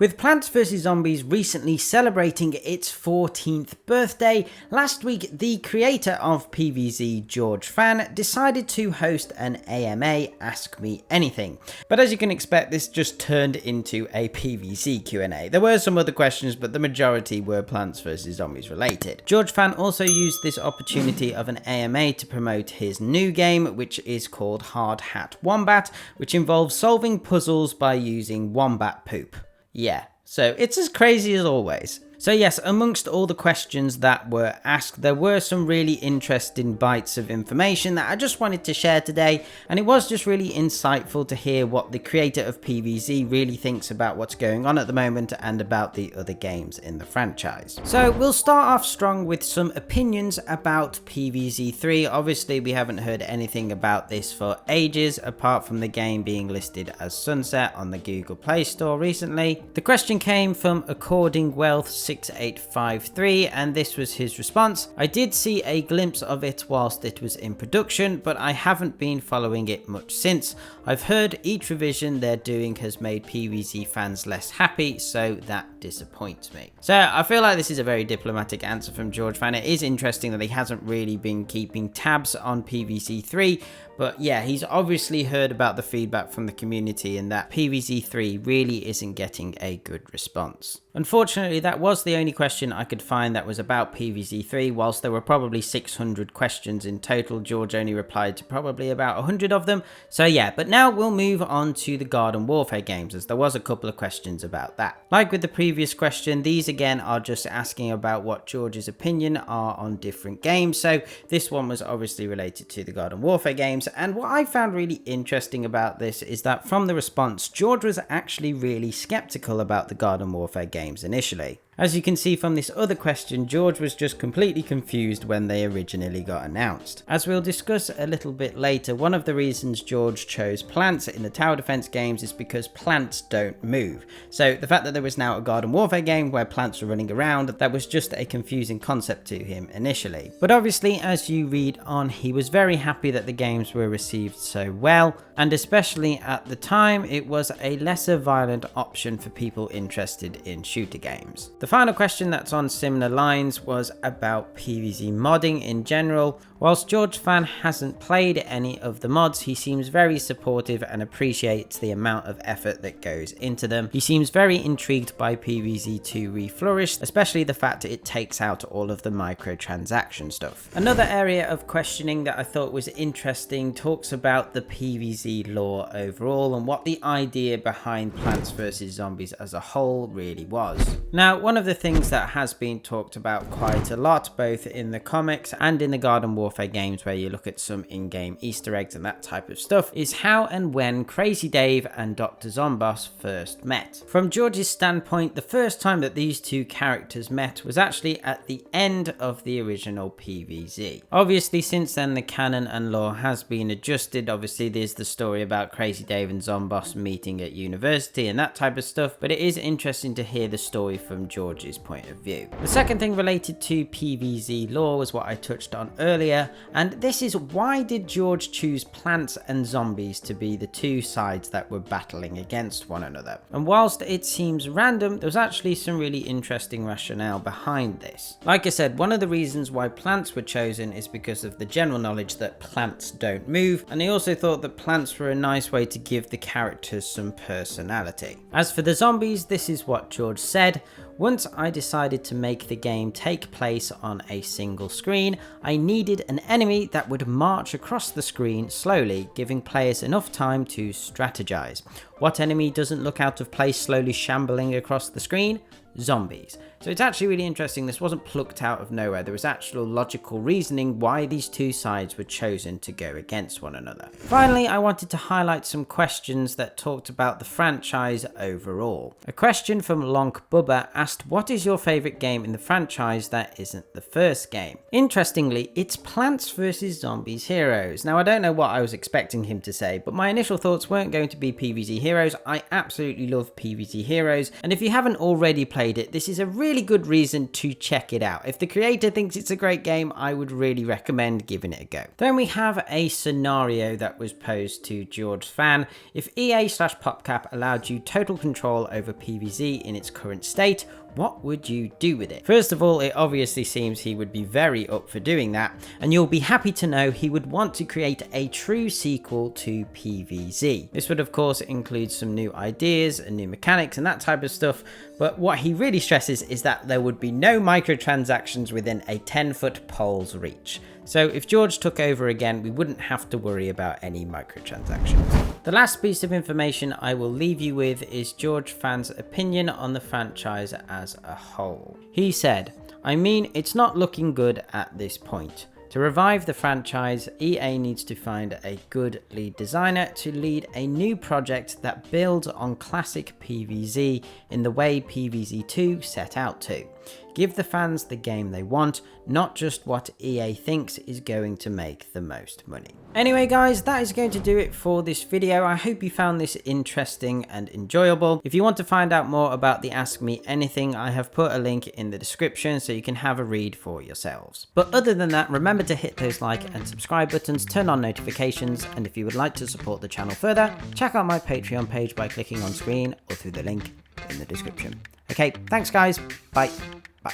With Plants vs Zombies recently celebrating its 14th birthday, last week the creator of PvZ, George Fan, decided to host an AMA, Ask Me Anything. But as you can expect, this just turned into a PvZ Q&A. There were some other questions, but the majority were Plants vs Zombies related. George Fan also used this opportunity of an AMA to promote his new game, which is called Hard Hat Wombat, which involves solving puzzles by using wombat poop. Yeah, so it's as crazy as always. So yes, amongst all the questions that were asked, there were some really interesting bites of information that I just wanted to share today, and it was just really insightful to hear what the creator of PvZ really thinks about what's going on at the moment and about the other games in the franchise. So we'll start off strong with some opinions about PvZ 3. Obviously we haven't heard anything about this for ages, apart from the game being listed as Sunset on the Google Play Store recently. The question came from According Wealth 6853, and this was his response. I did see a glimpse of it whilst it was in production, but I haven't been following it much since. I've heard each revision they're doing has made PvZ fans less happy, so that disappoints me. So I feel like this is a very diplomatic answer from George Fan. It is interesting that he hasn't really been keeping tabs on PvZ 3, but yeah, he's obviously heard about the feedback from the community and that PvZ 3 really isn't getting a good response. Unfortunately, that was the only question I could find that was about PvZ 3. Whilst there were probably 600 questions in total, George only replied to probably about 100 of them. So yeah, but now we'll move on to the Garden Warfare games, as there was a couple of questions about that. Like with the previous question, these again are just asking about what George's opinion are on different games. So this one was obviously related to the Garden Warfare games, and what I found really interesting about this is that from the response, George was actually really skeptical about the Garden Warfare games initially. As you can see from this other question, George was just completely confused when they originally got announced. As we'll discuss a little bit later, one of the reasons George chose plants in the tower defense games is because plants don't move. So the fact that there was now a Garden Warfare game where plants were running around, that was just a confusing concept to him initially. But obviously, as you read on, he was very happy that the games were received so well, and especially at the time, it was a lesser violent option for people interested in shooter games. The final question that's on similar lines was about PvZ modding in general. Whilst George Fan hasn't played any of the mods, he seems very supportive and appreciates the amount of effort that goes into them. He seems very intrigued by PvZ 2 Reflourished, especially the fact that it takes out all of the microtransaction stuff. Another area of questioning that I thought was interesting talks about the PvZ lore overall and what the idea behind Plants vs Zombies as a whole really was. Now, one of the things that has been talked about quite a lot, both in the comics and in the Garden Warfare games where you look at some in-game Easter eggs and that type of stuff, is how and when Crazy Dave and Dr. Zomboss first met. From George's standpoint, the first time that these two characters met was actually at the end of the original PvZ. Obviously, since then the canon and lore has been adjusted. Obviously there's the story about Crazy Dave and Zomboss meeting at university and that type of stuff, but it is interesting to hear the story from George's point of view. The second thing related to PvZ lore was what I touched on earlier, and this is why did George choose plants and zombies to be the two sides that were battling against one another? And whilst it seems random, there's actually some really interesting rationale behind this. Like I said, one of the reasons why plants were chosen is because of the general knowledge that plants don't move, and he also thought that plants were a nice way to give the characters some personality. As for the zombies, this is what George said: once I decided to make the game take place on a single screen, I needed an enemy that would march across the screen slowly, giving players enough time to strategize. What enemy doesn't look out of place slowly shambling across the screen? Zombies. So it's actually really interesting. This wasn't plucked out of nowhere. There was actual logical reasoning why these two sides were chosen to go against one another. Finally, I wanted to highlight some questions that talked about the franchise overall. A question from Lonk Bubba asked, what is your favorite game in the franchise that isn't the first game? Interestingly, it's Plants vs Zombies Heroes. Now, I don't know what I was expecting him to say, but my initial thoughts weren't going to be PvZ Heroes. I absolutely love PvZ Heroes, and if you haven't already played played it, this is a really good reason to check it out. If the creator thinks it's a great game, I would really recommend giving it a go. Then we have a scenario that was posed to George Fan. If EA/PopCap allowed you total control over PvZ in its current state, what would you do with it? First of all, it obviously seems he would be very up for doing that, and you'll be happy to know he would want to create a true sequel to PvZ. This would of course include some new ideas and new mechanics and that type of stuff, but what he really stresses is that there would be no microtransactions within a 10-foot pole's reach. So if George took over again, we wouldn't have to worry about any microtransactions. The last piece of information I will leave you with is George Fan's opinion on the franchise as a whole. He said, "I mean, it's not looking good at this point. To revive the franchise, EA needs to find a good lead designer to lead a new project that builds on classic PvZ in the way PvZ 2 set out to. Give the fans the game they want, not just what EA thinks is going to make the most money." Anyway guys, that is going to do it for this video. I hope you found this interesting and enjoyable. If you want to find out more about the Ask Me Anything, I have put a link in the description so you can have a read for yourselves. But other than that, remember to hit those like and subscribe buttons, turn on notifications, and if you would like to support the channel further, check out my Patreon page by clicking on screen or through the link in the description. Okay, thanks guys, bye. Bye.